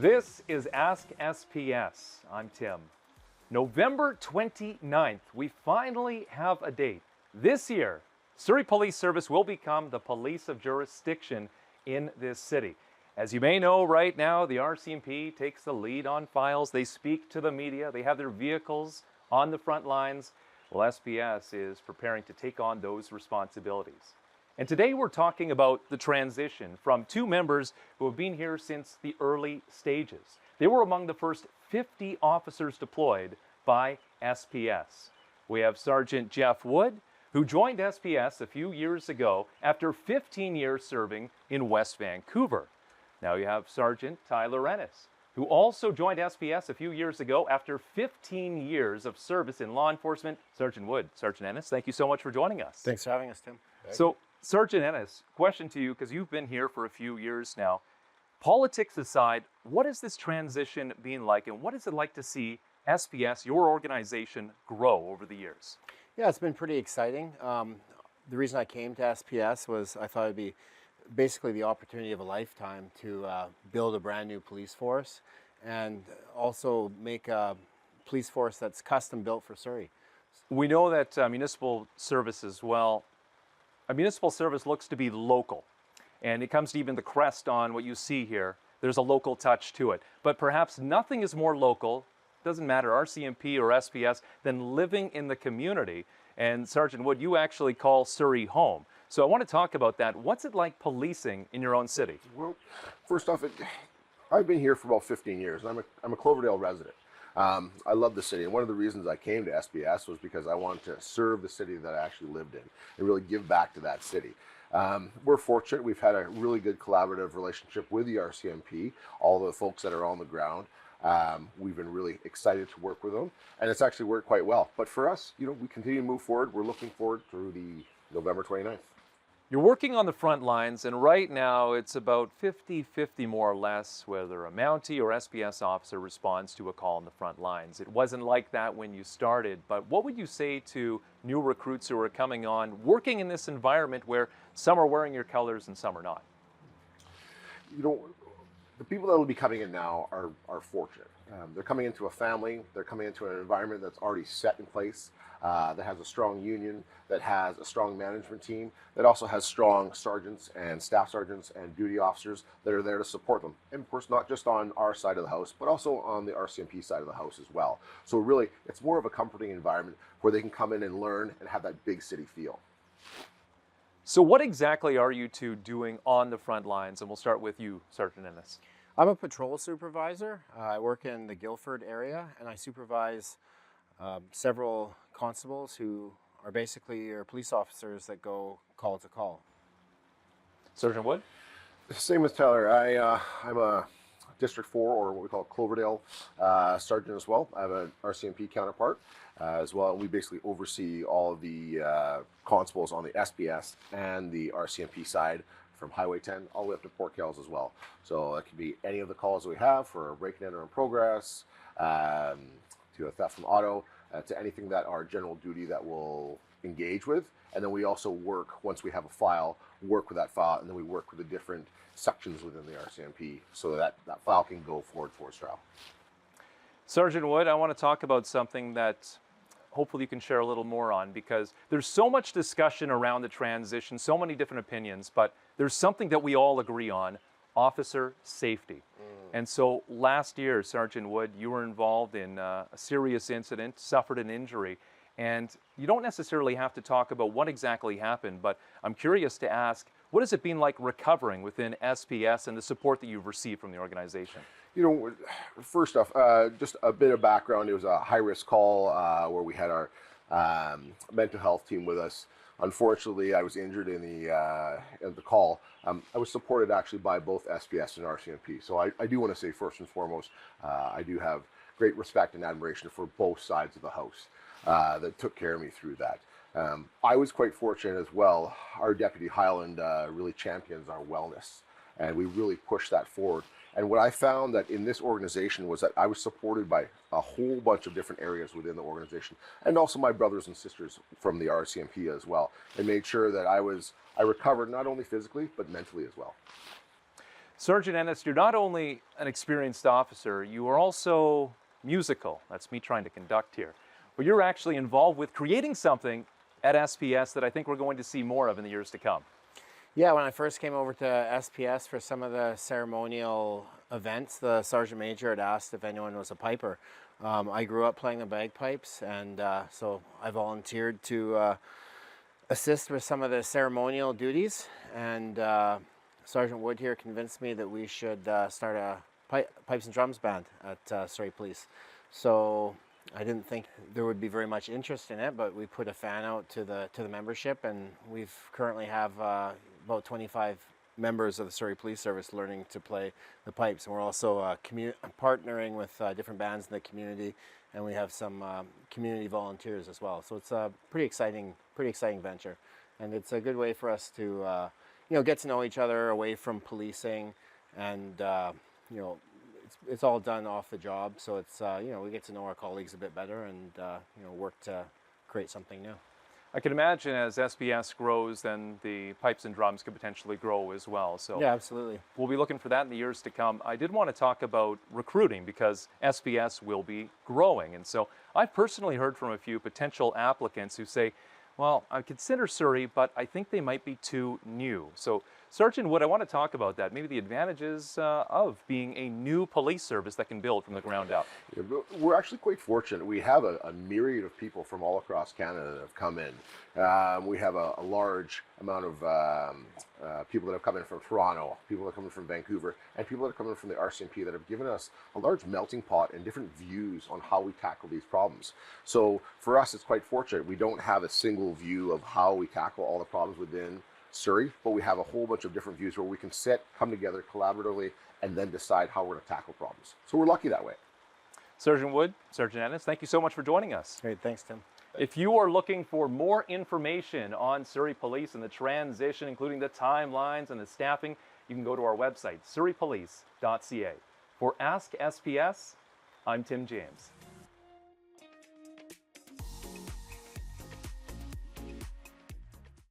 This is Ask SPS. I'm Tim. November 29th, we finally have a date. This year, Surrey Police Service will become the police of jurisdiction in this city. As you may know, right now, the RCMP takes the lead on files. They speak to the media. They have their vehicles on the front lines. Well, SPS is preparing to take on those responsibilities. And today we're talking about the transition from two members who have been here since the early stages. They were among the first 50 officers deployed by SPS. We have Sergeant Jeff Wood, who joined SPS a few years ago after 15 years serving in West Vancouver. Now you have Sergeant Tyler Ennis, who also joined SPS a few years ago after 15 years of service in law enforcement. Sergeant Wood, Sergeant Ennis, thank you so much for joining us. Thanks for having us, Tim. So, Sergeant Ennis, question to you, because you've been here for a few years now. Politics aside, what has this transition been like, and what is it like to see SPS, your organization, grow over the years? Yeah, it's been pretty exciting. The reason I came to SPS was I thought it'd be basically the opportunity of a lifetime to build a brand new police force and also make a police force that's custom built for Surrey. We know that municipal service as well, a municipal service looks to be local, and it comes to even the crest on what you see here. There's a local touch to it, but perhaps nothing is more local, doesn't matter RCMP or SPS, than living in the community. And Sergeant Wood, you actually call Surrey home. So I want to talk about that. What's it like policing in your own city? Well, first off, I've been here for about 15 years, and I'm a Cloverdale resident. I love the city, and one of the reasons I came to SPS was because I wanted to serve the city that I actually lived in and really give back to that city. We're fortunate. We've had a really good collaborative relationship with the RCMP, all the folks that are on the ground. We've been really excited to work with them, and it's actually worked quite well. But for us, we continue to move forward. We're looking forward through the November 29th. You're working on the front lines, and right now it's about 50-50 more or less whether a Mountie or SPS officer responds to a call on the front lines. It wasn't like that when you started, but what would you say to new recruits who are coming on, working in this environment where some are wearing your colors and some are not? The people that will be coming in now are fortunate. They're coming into a family, they're coming into an environment that's already set in place, that has a strong union, that has a strong management team, that also has strong sergeants and staff sergeants and duty officers that are there to support them. And of course, not just on our side of the house, but also on the RCMP side of the house as well. So really, it's more of a comforting environment where they can come in and learn and have that big city feel. So what exactly are you two doing on the front lines? And we'll start with you, Sergeant Ennis. I'm a patrol supervisor. I work in the Guildford area, and I supervise several constables who are basically your police officers that go call to call. Sergeant Wood? Same as Tyler. I'm a District 4, or what we call Cloverdale sergeant as well. I have an RCMP counterpart as well, and we basically oversee all of the constables on the SPS and the RCMP side, from Highway 10 all the way up to Port Kells as well. So it could be any of the calls that we have for a break-in or in progress, to a theft from auto, to anything that our general duty that we'll engage with. And then we also work, once we have a file, work with that file, and then we work with the different sections within the RCMP so that that file can go forward towards trial. Sergeant Wood, I want to talk about something that hopefully you can share a little more on, because there's so much discussion around the transition, so many different opinions, but there's something that we all agree on: officer safety. And so last year, Sergeant Wood, you were involved in a serious incident, suffered an injury, and you don't necessarily have to talk about what exactly happened, but I'm curious to ask, what has it been like recovering within SPS and the support that you've received from the organization? First off, just a bit of background. It was a high-risk call where we had our mental health team with us. Unfortunately, I was injured in the call. I was supported actually by both SPS and RCMP. So I do want to say, first and foremost, I do have great respect and admiration for both sides of the house that took care of me through that. I was quite fortunate as well. Our Deputy Highland really champions our wellness, and we really pushed that forward. And what I found that in this organization was that I was supported by a whole bunch of different areas within the organization, and also my brothers and sisters from the RCMP as well, and made sure that I recovered not only physically, but mentally as well. Sergeant Ennis, you're not only an experienced officer, you are also musical. That's me trying to conduct here. But you're actually involved with creating something at SPS that I think we're going to see more of in the years to come. Yeah, when I first came over to SPS for some of the ceremonial events, the Sergeant Major had asked if anyone was a piper. I grew up playing the bagpipes, and so I volunteered to assist with some of the ceremonial duties, and Sergeant Wood here convinced me that we should start a pipes and drums band at Surrey Police. So I didn't think there would be very much interest in it, but we put a fan out to the membership, and we've currently have about 25 members of the Surrey Police Service learning to play the pipes. And we're also partnering with different bands in the community, and we have some community volunteers as well. So it's a pretty exciting venture, and it's a good way for us to get to know each other away from policing, and it's all done off the job. So it's we get to know our colleagues a bit better, and work to create something new. I can imagine as SPS grows, then the pipes and drums could potentially grow as well. So yeah, absolutely. We'll be looking for that in the years to come. I did want to talk about recruiting because SPS will be growing. And so I've personally heard from a few potential applicants who say, well, I consider Surrey, but I think they might be too new. So Sergeant Wood, I want to talk about that, maybe the advantages of being a new police service that can build from the ground up. Yeah, but we're actually quite fortunate. We have a myriad of people from all across Canada that have come in. We have a large amount of people that have come in from Toronto, people that are coming from Vancouver, and people that are coming from the RCMP that have given us a large melting pot and different views on how we tackle these problems. So for us, it's quite fortunate. We don't have a single view of how we tackle all the problems within Surrey, but we have a whole bunch of different views where we can come together collaboratively, and then decide how we're going to tackle problems. So we're lucky that way. Sergeant Wood, Sergeant Ennis, thank you so much for joining us. Great, thanks, Tim. If you are looking for more information on Surrey Police and the transition, including the timelines and the staffing, you can go to our website, surreypolice.ca. For Ask SPS, I'm Tim James.